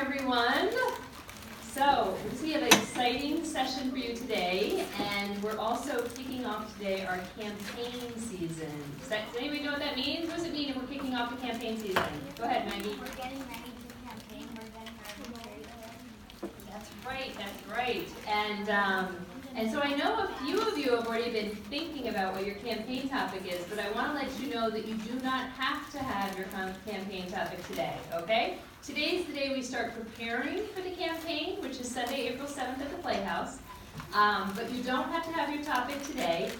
everyone. So, we have an exciting session for you today, and we're also kicking off today our campaign season. Does anybody know what that means? What does it mean if we're kicking off the campaign season? Go ahead, Maggie. We're getting ready to campaign. We're getting our materials. That's right. And so I know a few of you have already been thinking about what your campaign topic is, but I want to let you know that you do not have to have your campaign topic today, okay? Today's the day we start preparing for the campaign, which is Sunday, April 7th at the Playhouse. But you don't have to have your topic today.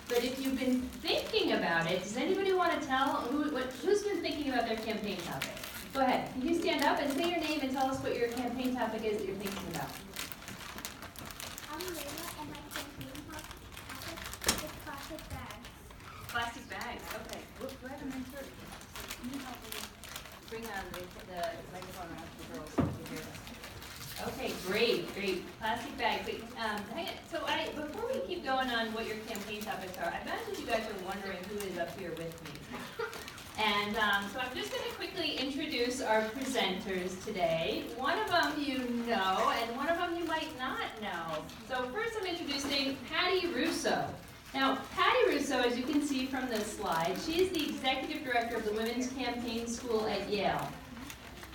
But if you've been thinking about it, does anybody want to tell who's been thinking about their campaign topic? Go ahead. Can you stand up and say your name and tell us what your campaign topic is that you're thinking about? I'm Layla, and my campaign topic is plastic bags. Plastic bags. Okay. Go ahead and insert it. Can you help me bring the microphone around to the girls so we can hear them? Okay, great. Plastic bags. Wait, hang on. So before we keep going on what your campaign topics are, I imagine you guys are wondering who is up here with me. And so I'm just going to quickly introduce our presenters today. One of them you know, and one of them you might not know. So first I'm introducing Patti Russo. Now, Patti Russo, as you can see from this slide, she is the Executive Director of the Women's Campaign School at Yale.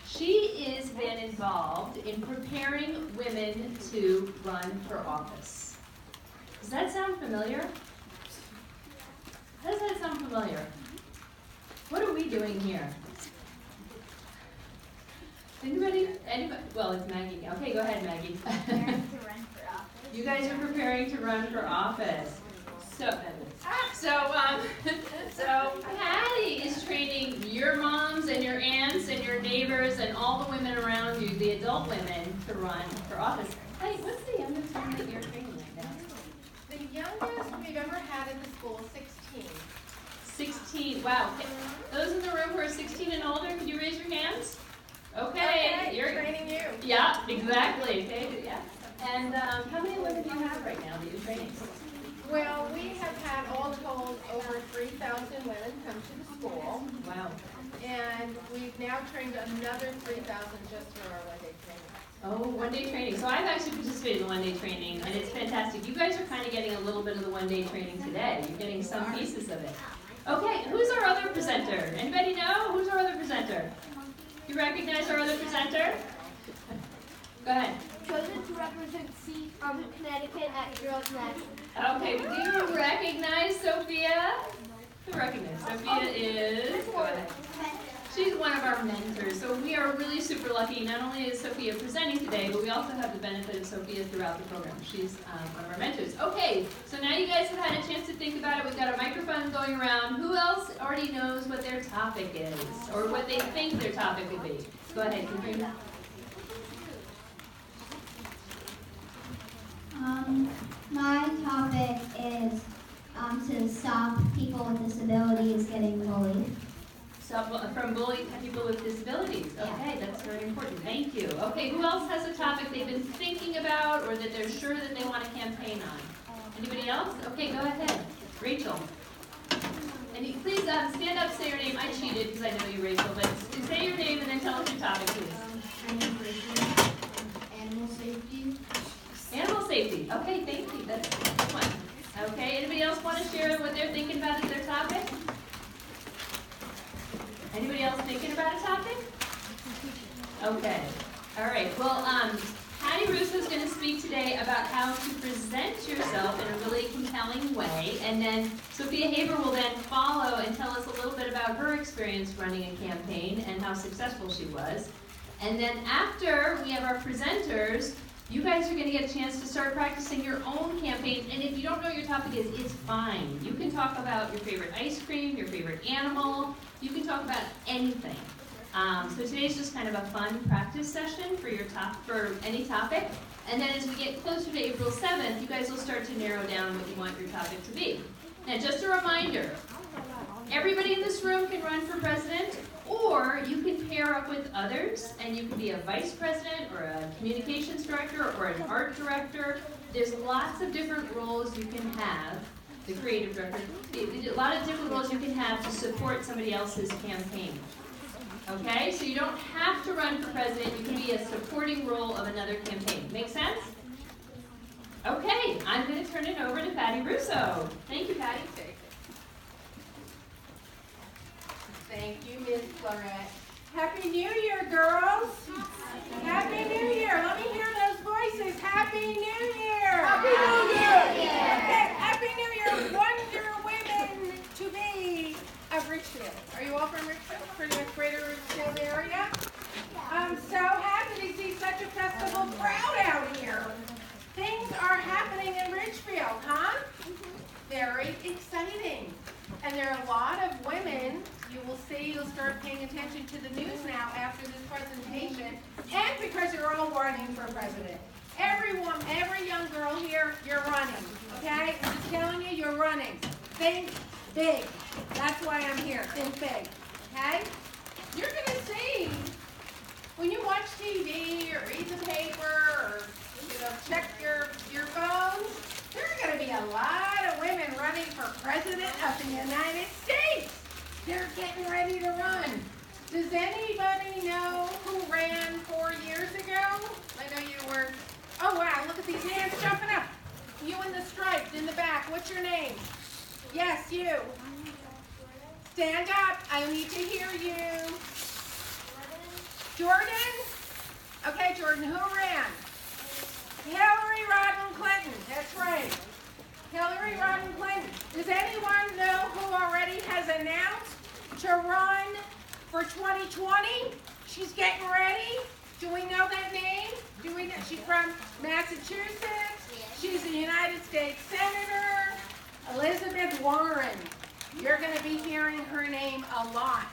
She has been involved in preparing women to run for office. Does that sound familiar? How does that sound familiar? What are we doing here? Anybody? Well, it's Maggie. Okay, go ahead, Maggie. Preparing to run for office. You guys are preparing to run for office. So Patti is training your moms and your aunts and your neighbors and all the women around you, the adult women, to run for office. Hey, what's the youngest one that you're training right now? The youngest we've ever had at the school, 16. 16. Wow. Okay. Those in the room who are 16 and older, could you raise your hands? Okay. You're training you. Yeah, exactly. Okay. Yeah. And how many women do you have right now that you're training? Well, we have had all told over 3,000 women come to the school. Wow. And we've now trained another 3,000 just for our one-day training. Oh, one-day training. So I've actually participated in the one-day training, and it's fantastic. You guys are kind of getting a little bit of the one-day training today. You're getting some pieces of it. Okay, who's our other presenter? Anybody know? Who's our other presenter? You recognize our other presenter? Go ahead. Chosen to represent Connecticut at Girls Next. Okay, do you recognize Sophia? Who recognizes? Sophia is, go ahead. She's one of our mentors, so we are really super lucky. Not only is Sophia presenting today, but we also have the benefit of Sophia throughout the program. She's one of our mentors. Okay, so now you guys have had a chance to think about it. We've got a microphone going around. Who else already knows what their topic is, or what they think their topic would be? Go ahead, can you bring that? My topic is to stop people with disabilities getting bullied. From bullying people with disabilities. Okay, that's very important. Thank you. Okay, who else has a topic they've been thinking about or that they're sure that they want to campaign on? Anybody else? Okay, go ahead. Rachel. And please stand up, say your name. I cheated because I know you, Rachel, but say your name and then tell us your topic, please. Animal safety. Animal safety. Okay, thank you. That's a good one. Okay, anybody else want to share what they're thinking about as their topic? Anybody else thinking about a topic? Okay. All right. Well, Patti Russo is going to speak today about how to present yourself in a really compelling way, and then Sophia Haber will then follow and tell us a little bit about her experience running a campaign and how successful she was. And then after we have our presenters, you guys are going to get a chance to start practicing your own campaigns, and if you don't know what your topic is, it's fine. You can talk about your favorite ice cream, your favorite animal. You can talk about anything. So today's just kind of a fun practice session for any topic. And then as we get closer to April 7th, you guys will start to narrow down what you want your topic to be. Now, just a reminder, everybody in this room can run for president, or you can pair up with others, and you can be a vice president, or a communications director, or an art director. There's lots of different roles you can have, the creative director, a lot of different roles you can have to support somebody else's campaign. Okay, so you don't have to run run for president, you can be a supporting role of another campaign. Make sense? Okay, I'm going to turn it over to Patti Russo. Thank you, Patti. Thank you, Ms. Florette. Happy New Year, girls. Happy New Year. Let me hear those voices. Happy New Year. Happy New Year. Okay, Happy New Year. Wonder Women to be of Richfield. Are you all from Richfield? Pretty much greater Richfield area? I'm so happy to see such a festival crowd out here. Things are happening in Richfield, huh? Very exciting. And there are a lot of women. You will see, you'll start paying attention to the news now after this presentation, and because you're all running for president. Everyone, every young girl here, you're running, okay? I'm just telling you, you're running. Think big. That's why I'm here. Think big, okay? You're going to see, when you watch TV or read the paper or check your phones, there are going to be a lot of women running for president of the United States. They're getting ready to run. Does anybody know who ran 4 years ago? I know you were. Oh, wow, look at these hands jumping up. You in the stripes in the back. What's your name? Yes, you. Stand up. I need to hear you. Jordan? Okay, Jordan, who ran? Hillary Rodham Clinton. That's right. Hillary Rodham Clinton. Does anyone know who already has announced to run for 2020? She's getting ready. Do we know that name? Do we know? She's from Massachusetts. She's a United States Senator. Elizabeth Warren. You're going to be hearing her name a lot.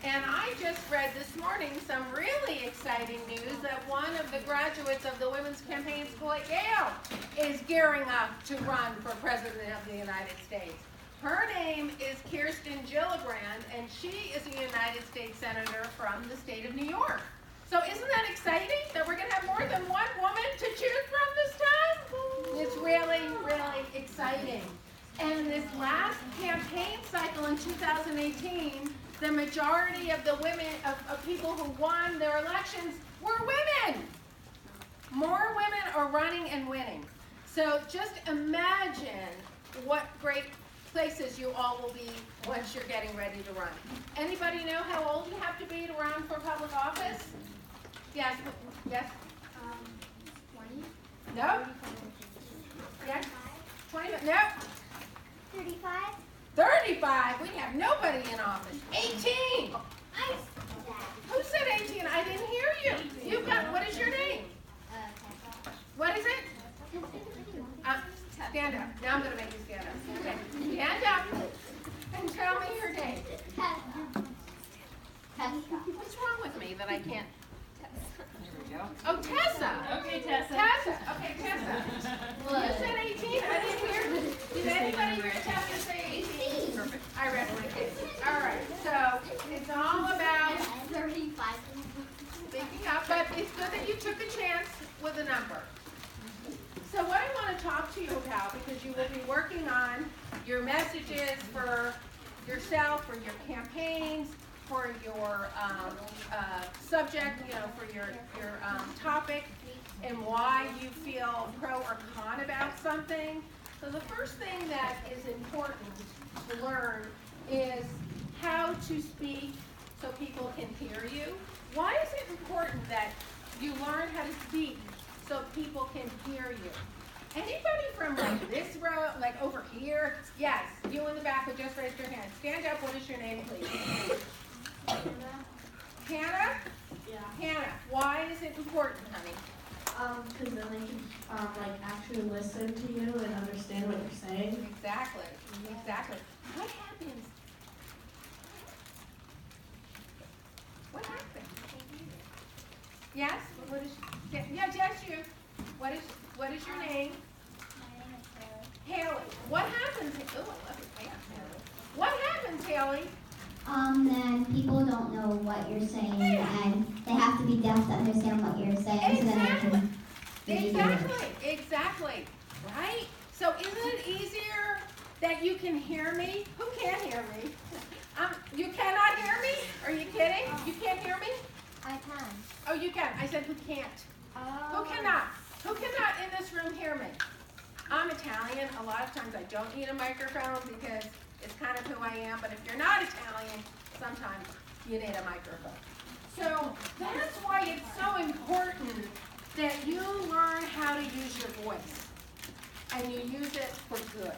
And I just read this morning some really exciting news that one of the graduates of the Women's Campaign School at Yale is gearing up to run for President of the United States. Her name is Kirsten Gillibrand, and she is a United States Senator from the state of New York. So isn't that exciting that we're going to have more than one woman to choose from this time? It's really, really exciting. And this last campaign cycle in 2018, the majority of the women, of people who won their elections were women. More women are running and winning. So just imagine what great places you all will be once you're getting ready to run. Anybody know how old you have to be to run for public office? Yes, yes? 20. No? Yes? 20, no? 35. 35, we have nobody in office. 18. I said that. Who said 18? I didn't hear you. You've got, what is your name? What is it? Stand up. Now I'm going to make you stand up. Okay. Stand up and tell me your name. What's wrong with me that I can't? There we go. Oh, Tessa. Okay, Tessa. Tessa. Okay, Tessa. You said 18. I didn't hear. Did anybody hear Tessa say 18? Perfect. I read my case. All right. So it's all about 35. speaking up, but it's good that you took a chance with a number. So what I want to talk to you about, because you will be working on your messages for yourself, for your campaigns, for your subject, for your topic, and why you feel pro or con about something. So the first thing that is important to learn is how to speak so people can hear you. Why is it important that you learn how to speak so people can hear you? Anybody from like this row, like over here? Yes, you in the back who just raised your hand. Stand up. What is your name, please? Hannah? Yeah. Hannah, why is it important, honey? Because then they can actually listen to you and understand what you're saying. Exactly. Exactly. What happens? What happened? Yes? What is? Yeah, yes, you. What is your name? My name is Haley. Haley. What happens? Oh, I love your pants, Haley. What happens, Haley? Then people don't know what you're saying, and they have to be deaf to understand what you're saying, so then they can really hear it. Exactly. Right? So isn't it easier that you can hear me? Who can hear me? You cannot hear me? Are you kidding? You can't hear me? I can. Oh, you can. I said who can't. Oh. Who cannot? Who cannot in this room hear me? I'm Italian. A lot of times I don't need a microphone because it's kind of who I am. But if you're not Italian, sometimes you need a microphone. So that's why it's so important that you learn how to use your voice. And you use it for good,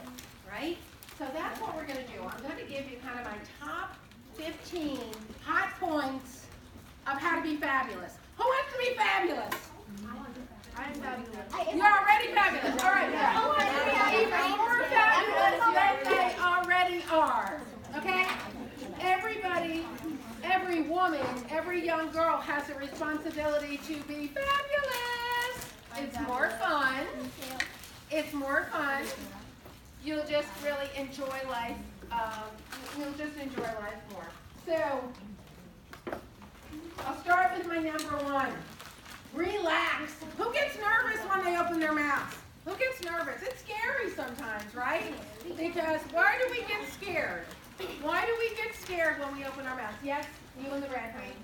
right? So that's what we're going to do. I'm going to give you kind of my top 15 hot points of how to be fabulous. Who wants to be fabulous? I'm fabulous. You're already fabulous. All right. Who wants to be even more fabulous than they already are? Okay? Everybody, every woman, every young girl has a responsibility to be fabulous. It's more fun. It's more fun. You'll just really enjoy life. You'll just enjoy life more. So, I'll start with my number one. Relax. Who gets nervous when they open their mouths? Who gets nervous? It's scary sometimes, right? Because why do we get scared? Why do we get scared when we open our mouths? Yes, you in the red, honey.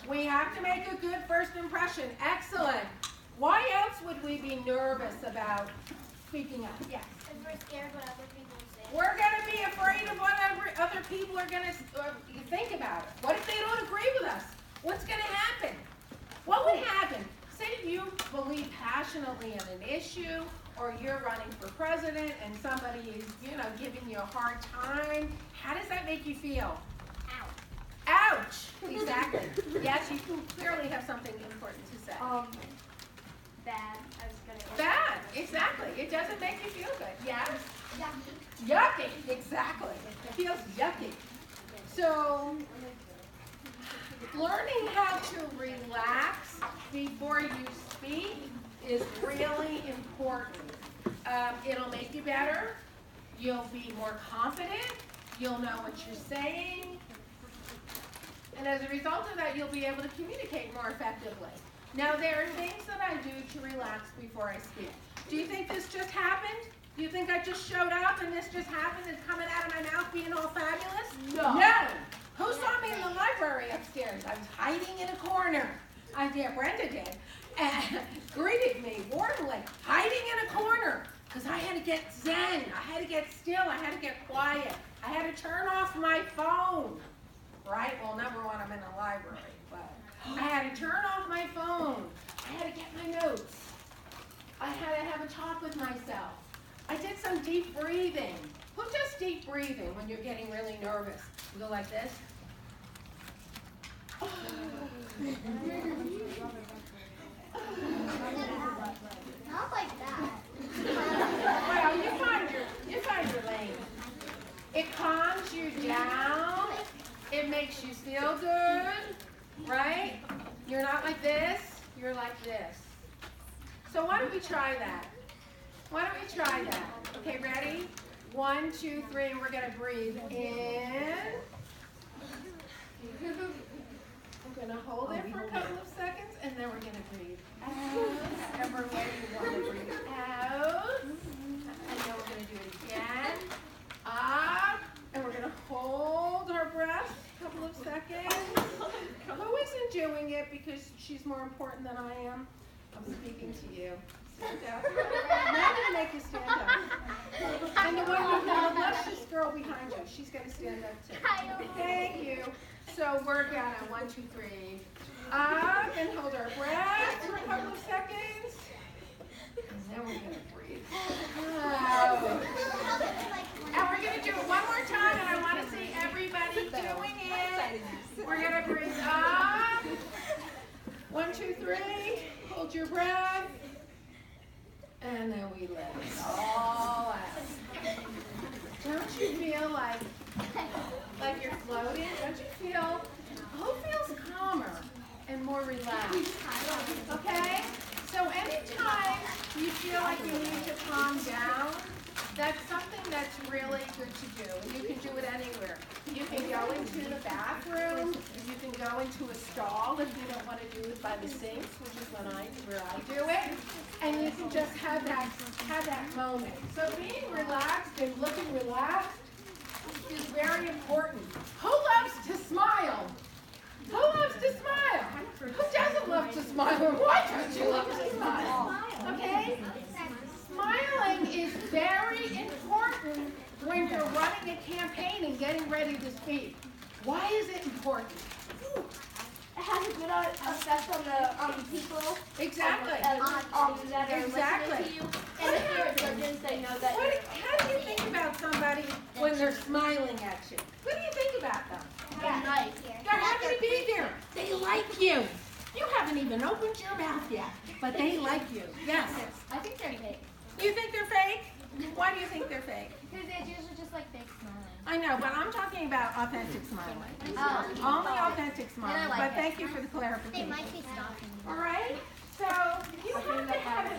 We have to make a good first impression. Excellent. Why else would we be nervous about speaking up? Yes. Because we're scared what other people say. We're going to be afraid of what other people are going to think about it. What if they don't agree with us? What's going to happen? What would happen? Say you believe passionately in an issue, or you're running for president and somebody is, giving you a hard time. How does that make you feel? Ouch. Ouch! Exactly. Yes, you can clearly have something important to say. Bad. I was gonna get Bad, exactly. It doesn't make you feel good. Yes? yucky. Yucky, exactly. It feels yucky. So, learning how to relax before you speak is really important. It'll make you better. You'll be more confident. You'll know what you're saying. And as a result of that, you'll be able to communicate more effectively. Now, there are things that I do to relax before I speak. Do you think this just happened? Do you think I just showed up and this just happened and coming out of my mouth being all fabulous? No. No. Who saw me in the library upstairs? I was hiding in a corner. Brenda did. And greeted me warmly, hiding in a corner. Because I had to get zen. I had to get still. I had to get quiet. I had to turn off my phone. Right? Well, number one, I'm in a library. But I had to turn off my phone. I had to get my notes. I had to have a talk with myself. I did some deep breathing. Who does deep breathing when you're getting really nervous? You go like this. Not like that. Well, you find your lane. It calms you down. It makes you feel good, right? You're not like this. You're like this. So why don't we try that? Why don't we try that? Okay, ready? 1, 2, 3, and we're gonna breathe in. I'm gonna hold it for a couple of seconds, and then we're gonna breathe out. Whichever way you want to breathe out. And then we're gonna do it again. Up, and we're gonna hold our breath a couple of seconds. Who isn't doing it because she's more important than I am? I'm speaking to you. Stand up. I'm not going to make you stand up. And the one with the luscious girl behind you, she's going to stand up too. Thank you. So we're going to 1, 2, 3. Up and hold our breath for a couple of seconds. And then we're going to breathe out. And we're going to do it one more time, and I want to see everybody doing it. We're going to breathe up. 1, 2, 3. Hold your breath. And then we let it all out. Don't you feel like you're floating? Don't you feel, who feels calmer and more relaxed? Okay? So anytime you feel like you need to calm down, that's something that's really good to do. And you can do it anywhere. You can go into the bathroom. You can go into a stall if you don't want to do it by the sinks, which is where I do it. And you can just have that moment. So being relaxed and looking relaxed is very important. Who loves to smile? Who loves to smile? Who doesn't love to smile? And why don't you love to smile? Okay? Smiling is very important when you're running a campaign and getting ready to speak. Why is it important? It has a good effect on the people. Exactly. That are Exactly. listening to you. And if you're judges, they know that How do you think about somebody when they're smiling at you? What do you think about them? they're nice. They're happy to be here. They like you. You haven't even opened your mouth yet, but they like you. Yes. I think they're fake. You think they're fake? Why do you think they're fake? Because they're usually just like fake smiling. I know, but I'm talking about authentic smiling. Oh. Only authentic smiling. like But it. thank you for the They clarification. might be stalking you. All right? So you have to have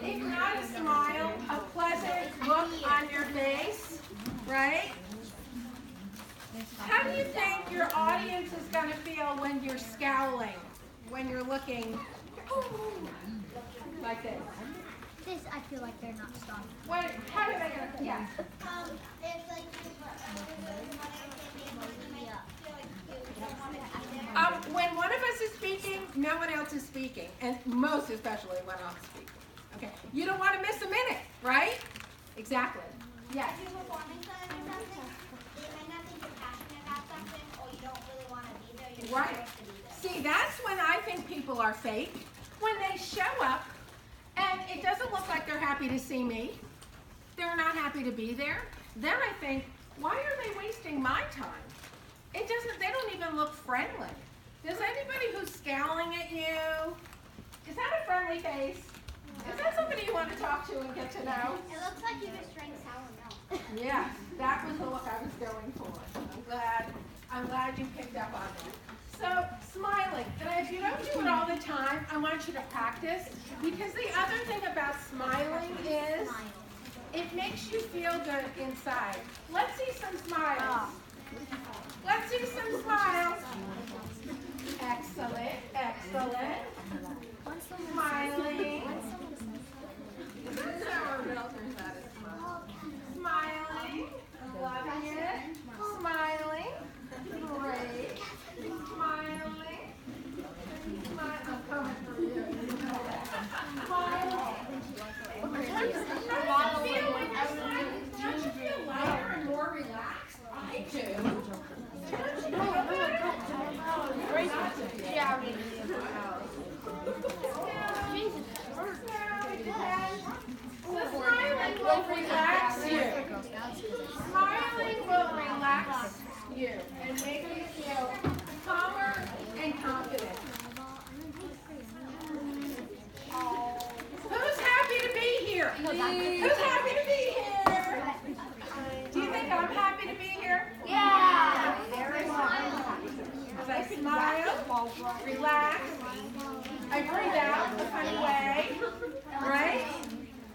if not a smile, a pleasant look on your face, right? How do you think your audience is going to feel when you're scowling, when you're looking like this? This, I feel like they're not stalking. What? How are they going to feel? Yeah. It's like When one of us is speaking, no one else is speaking, and most especially when I'm speaking. Okay, you don't want to miss a minute, right? Exactly. Yes. If you're performing something or something, they might not think you're passionate about something, or you don't really want to be there. You're Right. supposed to be there. See, that's when I think people are fake. When they show up and it doesn't look like they're happy to see me, they're not happy to be there, then I think, why are they wasting my time? They don't even look friendly. Does anybody who's scowling at you, is that a friendly face? Is that somebody you want to talk to and get to know? It looks like you just drank sour milk. Yes, that was the look I was going for. I'm glad you picked up on that. So, smiling. And if you don't do it all the time, I want you to practice. Because the other thing about smiling is it makes you feel good inside. Let's see some smiles. Let's see some smiles. Excellent, excellent. Smiling. Is that sour milk or is that a smile? Smiling. Loving it. Smiling. Great. Smiling. I'm coming for you. You know that. Smiling. Don't you feel lighter and more relaxed? I do. So smiling will relax you. Smiling will relax you and make you feel calmer and confident. Who's happy to be here? Who's happy to be here? Do you think I'm happy to be here? Yeah. As I smile, relax, I breathe out in a funny way, right?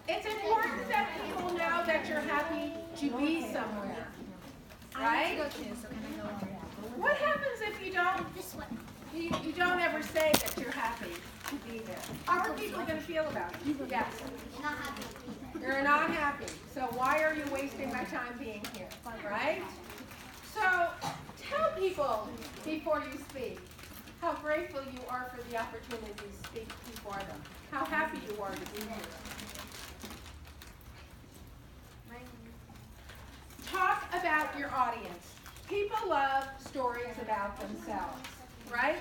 It's important that people know that you're happy to be somewhere, right? What happens if you don't ever say that you're happy to be there? How are people going to feel about it? Yes. Not happy. You're not happy. So why are you wasting my time being here, right? So tell people before you speak how grateful you are for the opportunity to speak before them. How happy you are to be here. Talk about your audience. People love stories about themselves, right?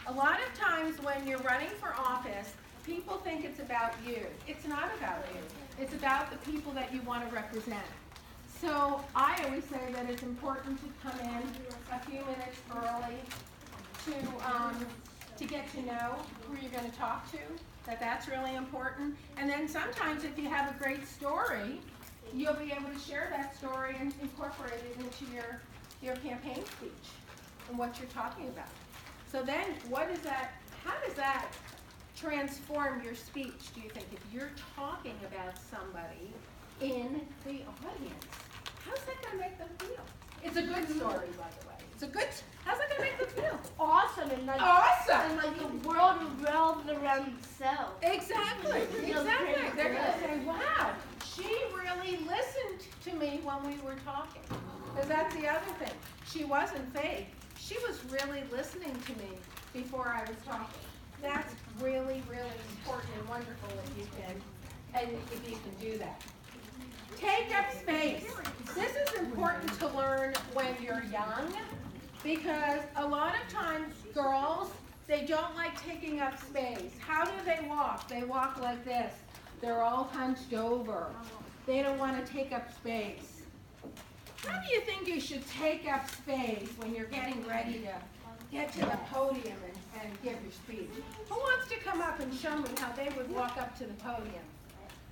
A lot of times when you're running for office, people think it's about you. It's not about you. It's about the people that you want to represent. So I always say that it's important to come in a few minutes early to get to know who you're going to talk to. That's really important. And then sometimes if you have a great story, you'll be able to share that story and incorporate it into your campaign speech and what you're talking about. So then how does that transform your speech, do you think? If you're talking about somebody in the audience, how's that going to make them feel? It's a good story, by the way. How's that going to make them feel? Awesome and like Awesome! and like the world revolves around themselves. Exactly. They're going to say, wow, she really listened to me when we were talking. Because that's the other thing. She wasn't fake. she was really listening to me before I was talking. That's really, really important and wonderful if you can do that. Take up space. This is important to learn when you're young because a lot of times girls, they don't like taking up space. How do they walk? They walk like this. They're all hunched over. They don't want to take up space. How do you think you should take up space when you're getting ready to get to the podium and give your speech? Who wants to come up and show me how they would walk up to the podium?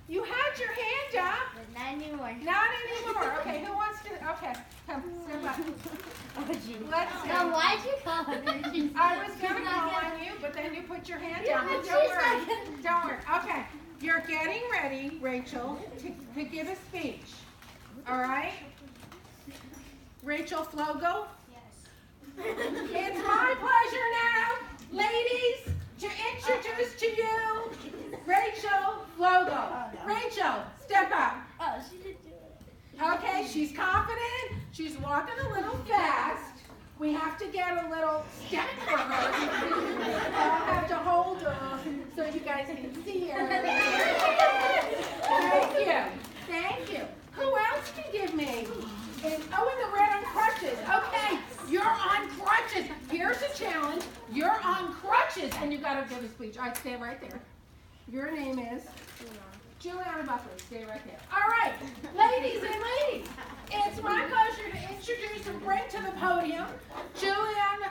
You had your hand up. But not anymore. Not anymore. Okay, who wants to? Okay, come, step up. Let's see. No, why'd you call her? I was going to call on you, but then you put your hand down. But don't worry. Don't worry. Okay, you're getting ready, Rachel, to give a speech. All right? Rachel Flogo? Yes. It's my pleasure now, ladies, to introduce to you Rachel Flogo. Rachel, step up. Oh, she didn't do it. Okay, she's confident. She's walking a little fast. We have to get a little step for her. I'll have to hold her so you guys can see her. Thank you. Thank you. Who else can give me? And the red on crutches. Okay, you're on crutches. Here's a challenge. You're on crutches, and you got to give a speech. All right, stay right there. Your name is? Juliana Buckley. Stay right there. All right, ladies and ladies, it's my pleasure to introduce and bring to the podium Juliana?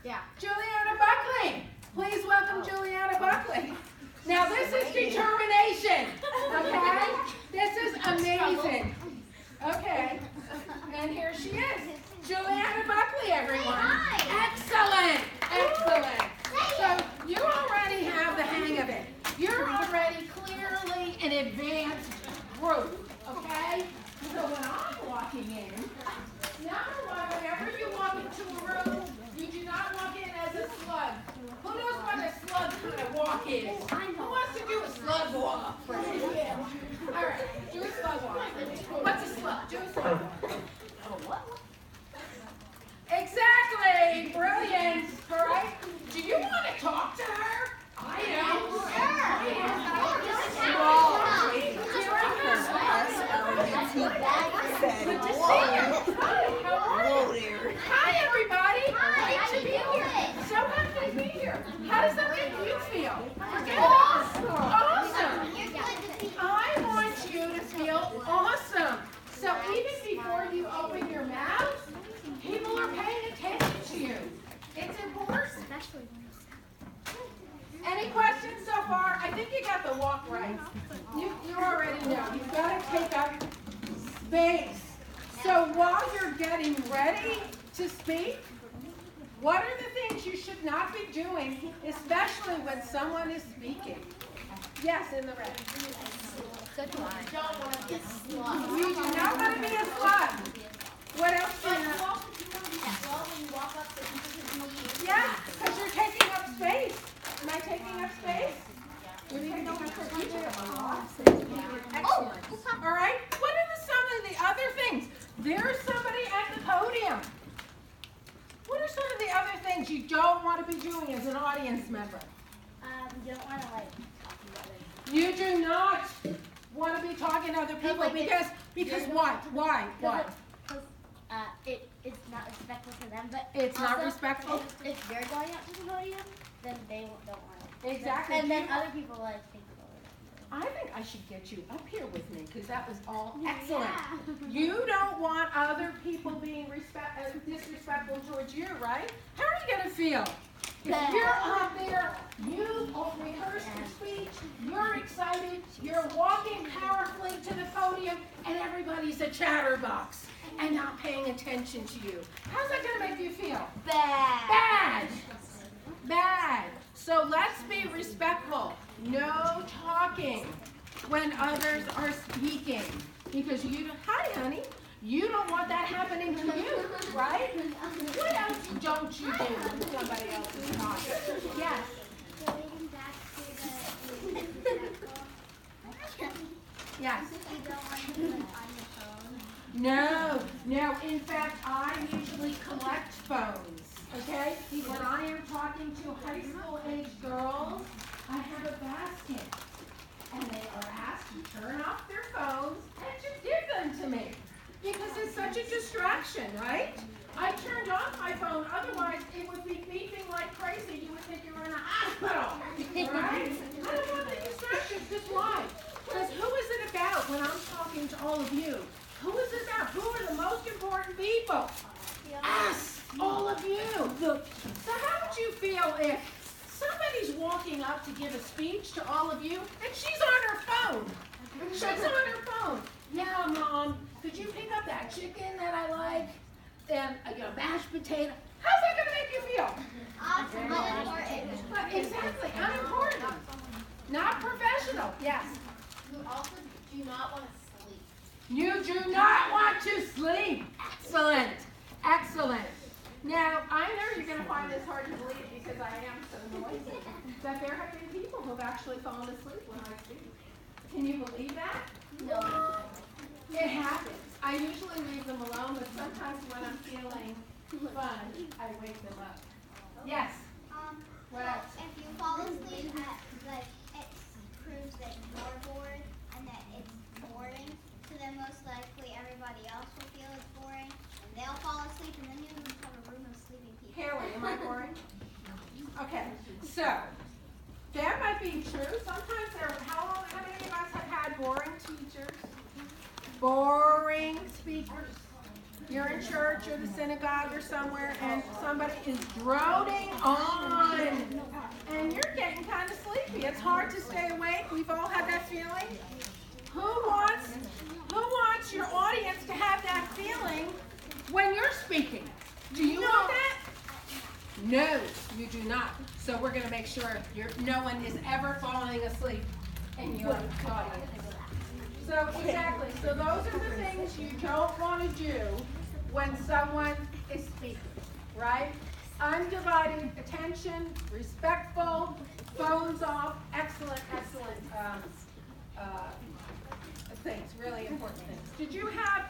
Yeah. Juliana Buckley. Please welcome Juliana Buckley. Now, this is determination, okay? This is amazing. Okay, and here she is. Juliana Buckley, everyone. Hi. Excellent, excellent. So you already have the hang of it. You're already clearly an advanced group, okay? So when I'm walking in, number one, whenever you walk into a room, you do not walk in as a slug. Who knows what a slug kind of walk is? Who wants to do a slug walk? All right, do a slug walk. What's a slug? Do a slug walk. Exactly, brilliant. All right, do you want to talk to her? I am. Good to see you. Hi, everybody. Great to be here. So happy to be here. How does that make you feel? Awesome. I want you to feel awesome. So even before you open your mouth, people are paying attention to you. It's important. Any questions so far? I think you got the walk right. You already know. You've got to take up space. So while you're getting ready to speak, what are the things you should not be doing, especially when someone is speaking? Yes, in the red. So do I. Don't want to be a slug. You do not want to be a slug. What else do you know? Yeah, because you're taking up space. Am I taking up space? You're taking up space. Excellent. All right. What are some of the other things? There's somebody at the podium. What are some of the other things you don't want to be doing as an audience member? You don't want to talk about it. You do not want to be talking to other people because what? Why? Why? Because it's not respectful to them, but It's also, not respectful? If you're going up to the podium, then they don't want it. Exactly. And then other people think about it. I think I should get you up here with me because that was all excellent. You don't want other people being disrespectful towards you, right? How are you going to feel? If you're up there, you've rehearsed your speech, you're excited, you're walking powerfully to the podium, and everybody's a chatterbox and not paying attention to you. How's that going to make you feel? Bad. Bad. So let's be respectful. No talking when others are speaking. Because you don't, hi honey, you don't want that happening to you, right? What else don't you do when somebody else is talking? Yes. Going back to the Yes. you don't want to put it on your phone. No. In fact, I usually collect phones, okay? When I am talking to high school age girls, I have a basket. And they are asked to turn off their phones and to give them to me. Because it's such a distraction, right? I turned off my phone, otherwise it would be beeping like crazy. You would think you were in a hospital, right? I don't want the distractions, just why? Because who is it about when I'm talking to all of you? Who is it about? Who are the most important people? Us, all of you. So how would you feel if somebody's walking up to give a speech to all of you and she's on her phone? She's on her phone. Yeah, Mom, could you pick up that chicken that I like? And mashed potato. How's that going to make you feel? Unimportant. Exactly, unimportant. Not professional. Yes. You also do not want to sleep. You do not want to sleep. Excellent. Excellent. Now, I know you're going to find this hard to believe because I am so noisy, that there have been people who have actually fallen asleep when I speak. Can you believe that? No. It happens. I usually leave them alone, but sometimes when I'm feeling fun, I wake them up. Yes? What else? If you fall asleep, it proves that you're bored and that it's boring. So then most likely everybody else will feel it's boring, and they'll fall asleep, and then you have a room of sleeping people. Haley, am I boring? Okay, so that might be true. Sometimes how many of us have had boring teachers? Boring speakers. You're in church or the synagogue or somewhere and somebody is droning on and you're getting kind of sleepy. It's hard to stay awake. We've all had that feeling. Who wants your audience to have that feeling when you're speaking? Do you want that? No, you do not. So we're going to make sure no one is ever falling asleep in your audience. So exactly. So those are the things you don't want to do when someone is speaking, right? Undivided attention, respectful, phones off, excellent things, really important things. Did you have,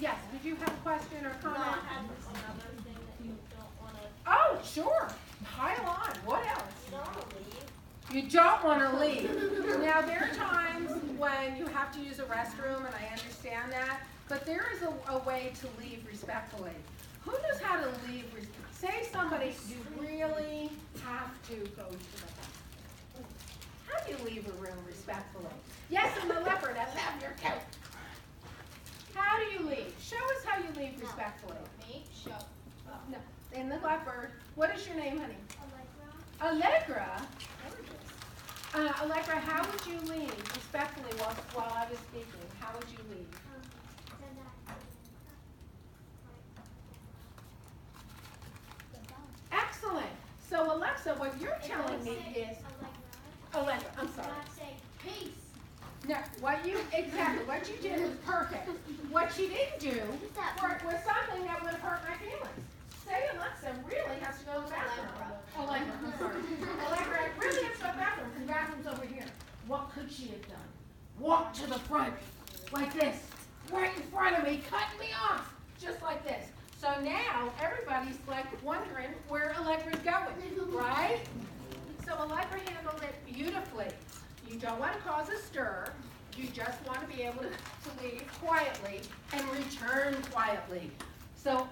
yes, did you have a question or comment? Not have another thing that you don't want to. Oh, sure. Pile on. What else? You don't want to leave. You don't want to leave. Now, there are times when you have to use a restroom, and I understand that, but there is a way to leave respectfully. Who knows how to leave? Say somebody, you really have to go to the bathroom. How do you leave a room respectfully? Yes, and the leopard, I love your coat. How do you leave? Show us how you leave respectfully. Me? Show. No, in the leopard. What is your name, honey? Allegra. Allegra, how would you leave respectfully while I was speaking? How would you leave? Excellent. So Alexa, what you're telling me is, Allegra, I'm sorry. Peace. No, what you did was perfect. What you didn't do was something that would have hurt my feelings. Say Alexa really has to go to the bathroom. Allegra, I'm sorry. Allegra really has to go to the bathroom because the bathroom's over here. What could she have done? Walk to the front like this, right in front of me, cutting me off, just like this. So now everybody's like wondering where Allegra's going, right? So Allegra handled it beautifully. You don't want to cause a stir. You just want to be able to leave quietly and return quietly. So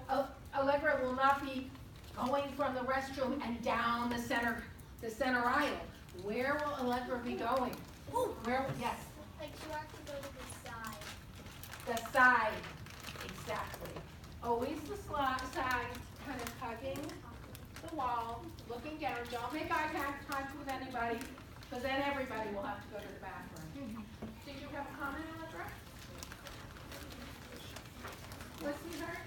Allegra will not be going from the restroom and down the center aisle. Where will Allegra be going? Where? Yes. Like she wants to go to the side. The side. Exactly. Always the side, kind of hugging the wall, looking down. Don't make eye contact with anybody, because then everybody will have to go to the bathroom. Did you have a comment, Allegra? What's he heard?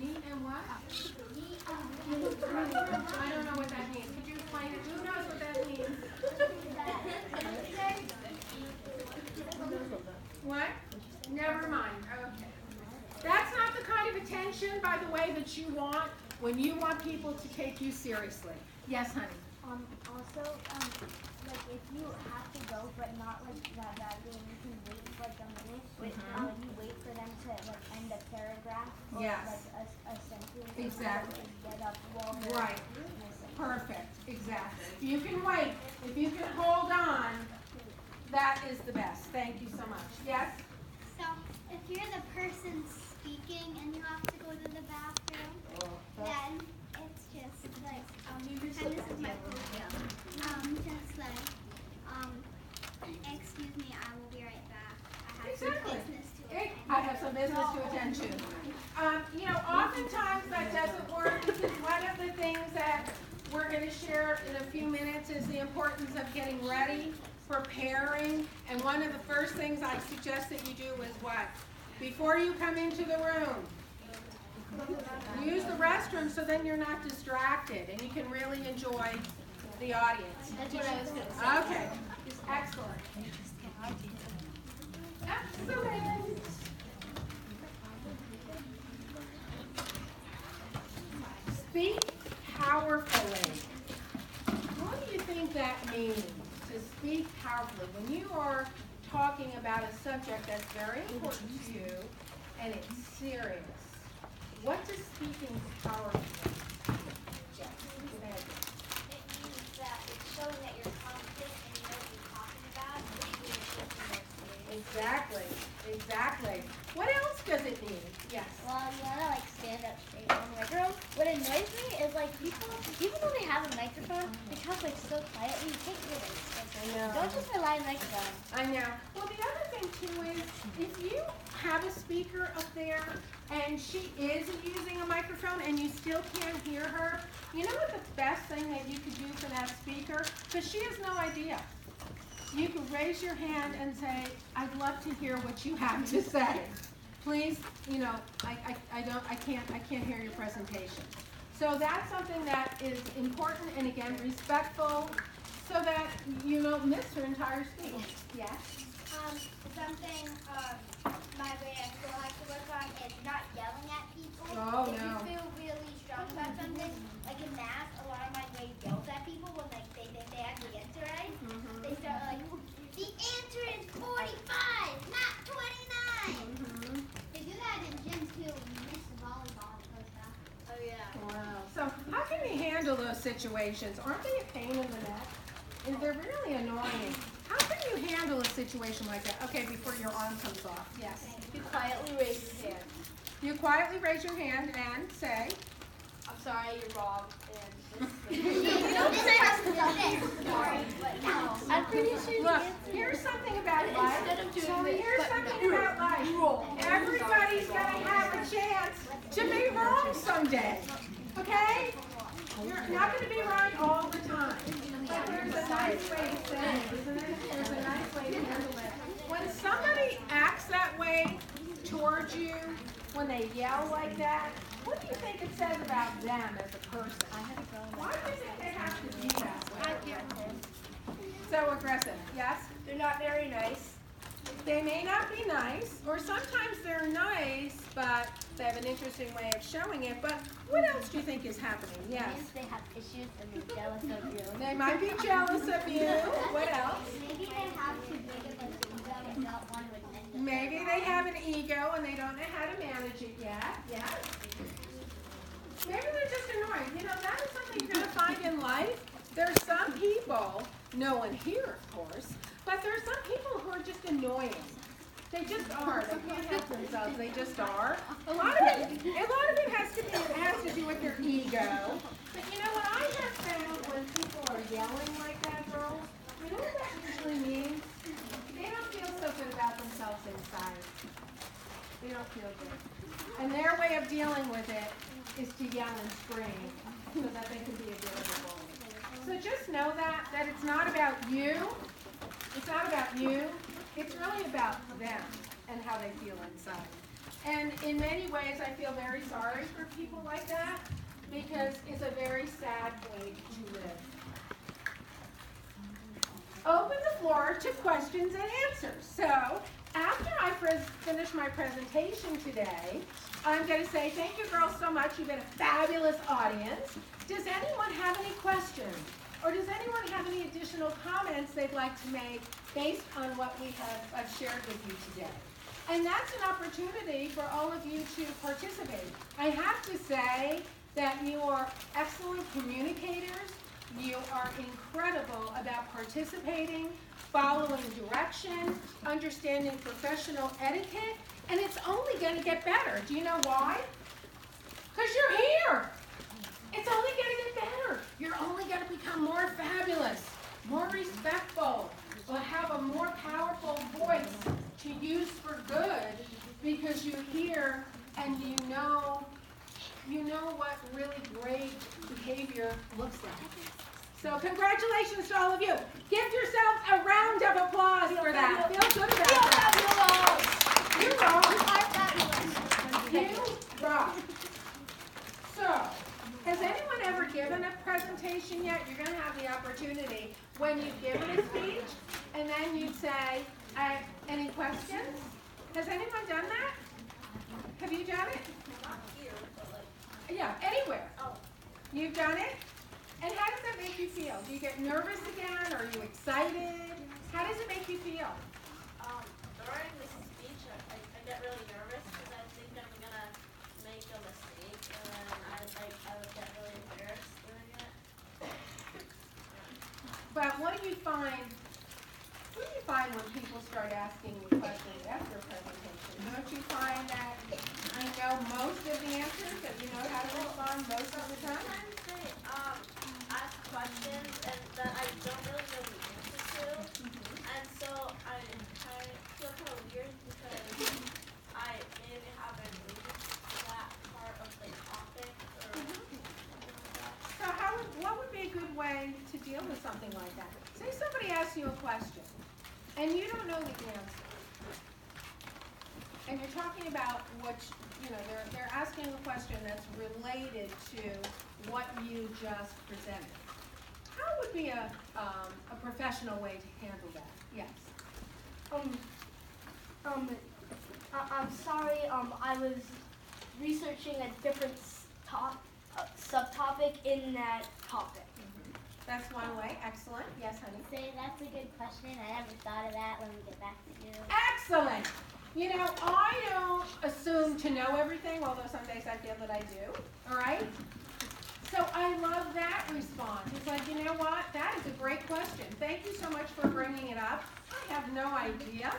Neat and what? I don't know what that means. Could you explain it? Who knows what that means? What? Never mind. Okay. That's not the kind of attention, by the way, that you want when you want people to take you seriously. Yes, honey. Also, like if you have to go but not like that badly and you can wait like a minute, you wait for them to like end a paragraph or Yes. like a sentence. Exactly. Get up while they're Right. missing. Perfect, exactly. If you can wait, if you can hold on, that is the best. Thank you so much. Yes? So if you're the person speaking and you have to go to the bathroom, then it's just like and this is my podium. Just like excuse me, I will be right back. I have some business to attend. I have some business to attend to. You know, oftentimes that doesn't work because one of the things that we're going to share in a few minutes is the importance of getting ready, preparing, and one of the first things I suggest that you do is what? Before you come into the room, use the restroom so then you're not distracted and you can really enjoy the audience. That's what I was going to say. Okay, excellent. Excellent. Speak powerfully. What do you think that means, to speak powerfully? When you are talking about a subject that's very important to you and it's serious, what does speaking powerfully mean? It means that it's showing that you're confident and you know what you're talking about. Exactly, exactly. What else does it mean? Yes. Well, you want to like stand up straight on the microphone. What annoys me is like people when they have a microphone, they talk like so quietly. You can't hear them. I know. Don't just rely on the microphone. I know. Well, the other thing too is if you have a speaker up there and she is using a microphone and you still can't hear her, you know what the best thing that you could do for that speaker? Because she has no idea. You can raise your hand and say, I'd love to hear what you have to say. Please, you know, I can't hear your presentation. So that's something that is important and again respectful so that you don't miss her entire speech. Yes? Something my way I still have to work on is not yelling at people. Oh, if no. you feel really strong about something, like in math, a lot of my grade yells at people when like they think they have the answer right. They start like, the answer is 45, not 29. They do that in gym too when you miss the volleyball it goes back. Oh yeah. Wow. So how can you handle those situations? Aren't they a pain in the neck? And they're really annoying. How can you handle a situation like that? Okay, before your arm comes off. Yes. You quietly raise your hand. You quietly raise your hand and say, I'm sorry, you're wrong. I'm pretty sure look, here's something about life. Here's something about life. Everybody's going to have a chance to be wrong someday. Okay? You're not going to be right all the time. But there's a nice way to say it, isn't it? There's a nice way to handle it. When somebody acts that way towards you, when they yell like that, what do you think it says about them as a person? Why do you think they have to be that way? So aggressive, yes? They're not very nice. They may not be nice, or sometimes they're nice, but they have an interesting way of showing it. But what else do you think is happening? Yes? They have issues and they're jealous of you. They might be jealous of you. What else? Maybe they have too big of an ego and don't want to admit it. Maybe they have an ego and they don't know how to manage it yet. Yeah. Maybe they're just annoying. You know, that is something you're going to find in life. There's some people, no one here, of course, but there are some people who are just annoying. They just are. They can't help themselves. They just are. A lot of it has to do with their ego. But you know what I have found when people are yelling like that, girls? You know what that usually means? They don't feel so good about themselves inside. They don't feel good. And their way of dealing with it is to yell and scream so that they can be agreeable. So just know that it's not about you. It's not about you. It's really about them and how they feel inside. And in many ways, I feel very sorry for people like that because it's a very sad way to live. Open the floor to questions and answers. So after I finish my presentation today, I'm going to say thank you girls so much. You've been a fabulous audience. Does anyone have any questions? Or does anyone have any additional comments they'd like to make based on what we have shared with you today? And that's an opportunity for all of you to participate. I have to say that you are excellent communicators. You are incredible about participating, following direction, understanding professional etiquette, and it's only going to get better. Do you know why? Because you're here. It's only going to get better. You're only going to become more fabulous, more respectful, will have a more powerful voice to use for good because you're here and you know what really great behavior looks like. So congratulations to all of you. Give yourselves a round of applause for that. Feel good about that. You rock. You rock. So, has anyone ever given a presentation yet? You're going to have the opportunity when you've given a speech, and then you'd say, any questions? Has anyone done that? Have you done it? Not here, but like. Yeah, anywhere. Oh. You've done it? And how does that make you feel? Do you get nervous again? Are you excited? How does it make you feel? During the speech, I get really nervous because I think I'm gonna make a mistake, and then I would get really embarrassed doing it. But what do you find? What do you find when people start asking you questions after a presentation? Don't you find that you know most of the answers, that you know how to respond most of the time? Sometimes they ask questions and that I don't really know the answer to, and so I feel kind of weird because I maybe haven't read that part of the topic or something like that. So what would be a good way to deal with something like that? Say somebody asks you a question and you don't know the answer. And you're talking about they're asking a question that's related to what you just presented. How would be a professional way to handle that? Yes. I'm sorry, I was researching a different subtopic in that topic. That's one way. Excellent. Yes, honey. Say that's a good question. I never thought of that when we get back to you. Excellent. You know, I don't assume to know everything, although some days I feel that I do. All right? So I love that response. It's like, you know what? That is a great question. Thank you so much for bringing it up. I have no idea.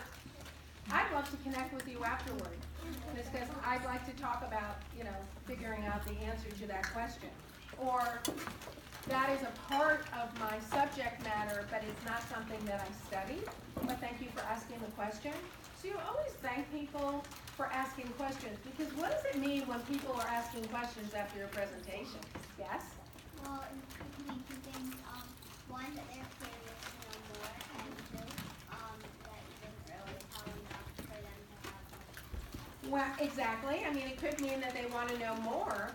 I'd love to connect with you afterward. Just because I'd like to talk about, figuring out the answer to that question. Or that is a part of my subject matter, but it's not something that I study. But thank you for asking the question. So you always thank people for asking questions, because what does it mean when people are asking questions after your presentation? Yes? Well, it could mean two things. One, that they're curious to know more, and two, that you didn't really tell enough for them to have. Well, exactly. I mean, it could mean that they want to know more.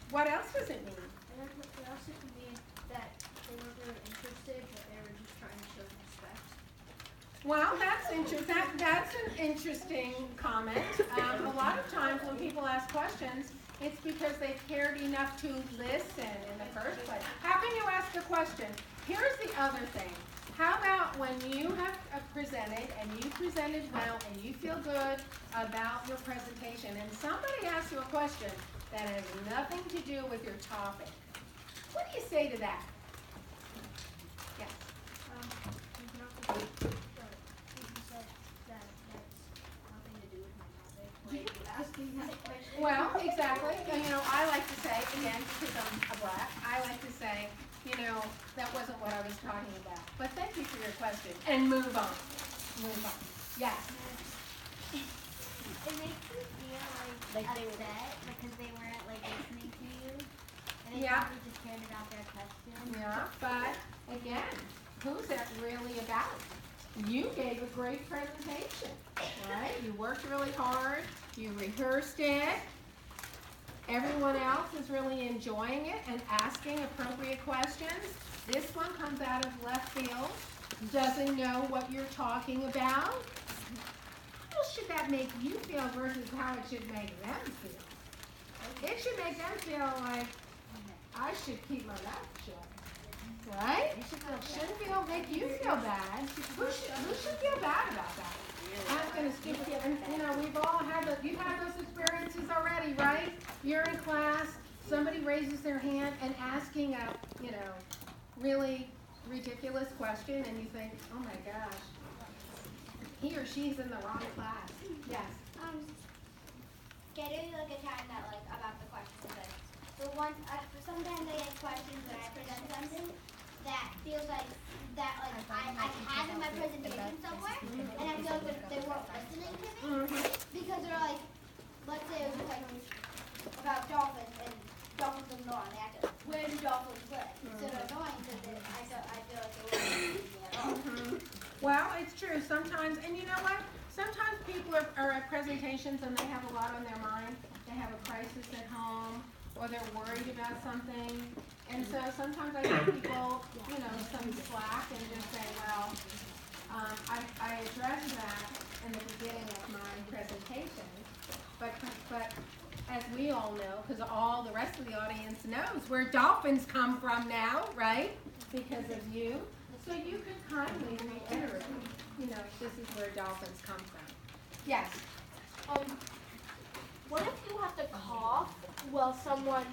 What else does it mean? And it also could mean that they weren't really interested, but they were just trying to show respect. Well, that's an interesting comment. A lot of times when people ask questions, it's because they've cared enough to listen in the first place. How can you ask a question? Here's the other thing. How about when you have presented, and you presented well, and you feel good about your presentation, and somebody asks you a question that has nothing to do with your topic? What do you say to that? Yes. Well, exactly. I like to say, again, because I'm a black, I like to say, that wasn't what I was talking about. But thank you for your question. And move on. Move on. Yes. It makes you feel like upset because they weren't listening to you, and they probably just cared about their question. Yeah, but again, who's that really about? You gave a great presentation, right? You worked really hard. You rehearsed it. Everyone else is really enjoying it and asking appropriate questions. This one comes out of left field, doesn't know what you're talking about. How should that make you feel versus how it should make them feel? It should make them feel like I should keep my mouth shut, right? Shouldn't make you feel bad. Who should feel bad about that? That's gonna stupid. And you know, you've had those experiences already, right? You're in class, somebody raises their hand and asking a, really ridiculous question, and you think, oh my gosh, he or she's in the wrong class. Yes. Getting like a time that like about the questions. Sometimes I get questions when I present something that feels like I had in my presentation somewhere, and I feel like they weren't listening to me because they're like, let's say it was like about dolphins and dolphins in the lawn. They have to, where do dolphins live? So they're annoying because I feel like they weren't listening to me at all. Well, it's true sometimes, and you know what? Sometimes people are at presentations and they have a lot on their mind. They have a crisis at home, or they're worried about something. And so sometimes I give people, some slack and just say, well, I addressed that in the beginning of my presentation. But as we all know, because all the rest of the audience knows where dolphins come from now, right? Because of you. So you can kindly reiterate, this is where dolphins come from. Yes? What if you have to cough while someone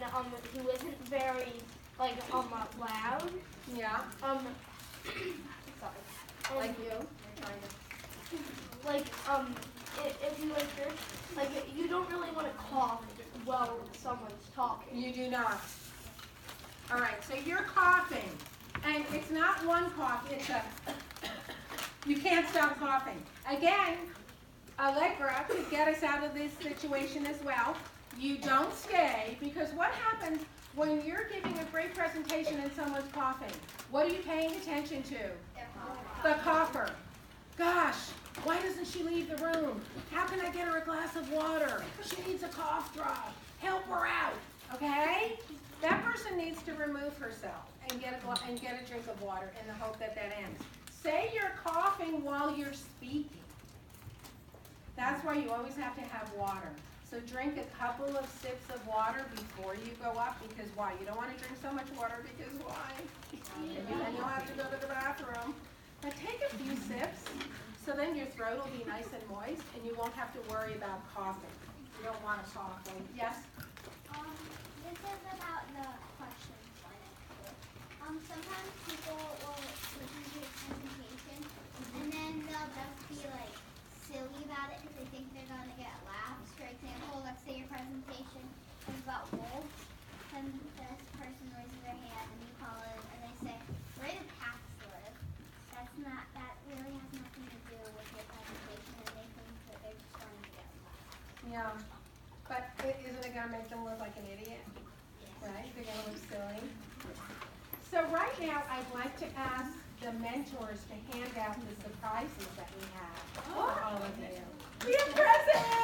who isn't very loud? Yeah. Sorry. Like you? If you you don't really want to cough while someone's talking. You do not. All right, so you're coughing. And it's not one cough, it's you can't stop coughing. Again, Allegra could get us out of this situation as well. You don't stay, because what happens when you're giving a great presentation and someone's coughing? What are you paying attention to? The cougher. Gosh, why doesn't she leave the room? How can I get her a glass of water? She needs a cough drop. Help her out, okay? That person needs to remove herself and get a drink of water in the hope that ends. Say you're coughing while you're speaking. That's why you always have to have water. So drink a couple of sips of water before you go up, because why? You don't want to drink so much water, because why? Then you'll have to go to the bathroom. But take a few sips, so then your throat will be nice and moist, and you won't have to worry about coughing. You don't want to cough. Yes? This is about the questions. Sometimes people will listen to your presentation and then they'll just be like silly about it because they think they're going to get laughs. For example, let's say your presentation is about wolves, and this person raises their hand and you call it and they say, where do cats live? That really has nothing to do with your presentation, and they think that they're just going to get laughs. Yeah. But isn't it going to make them look like an idiot? Right? They're going to look silly. So right now, I'd like to ask the mentors to hand out the surprises that we have for all of you. We have presents!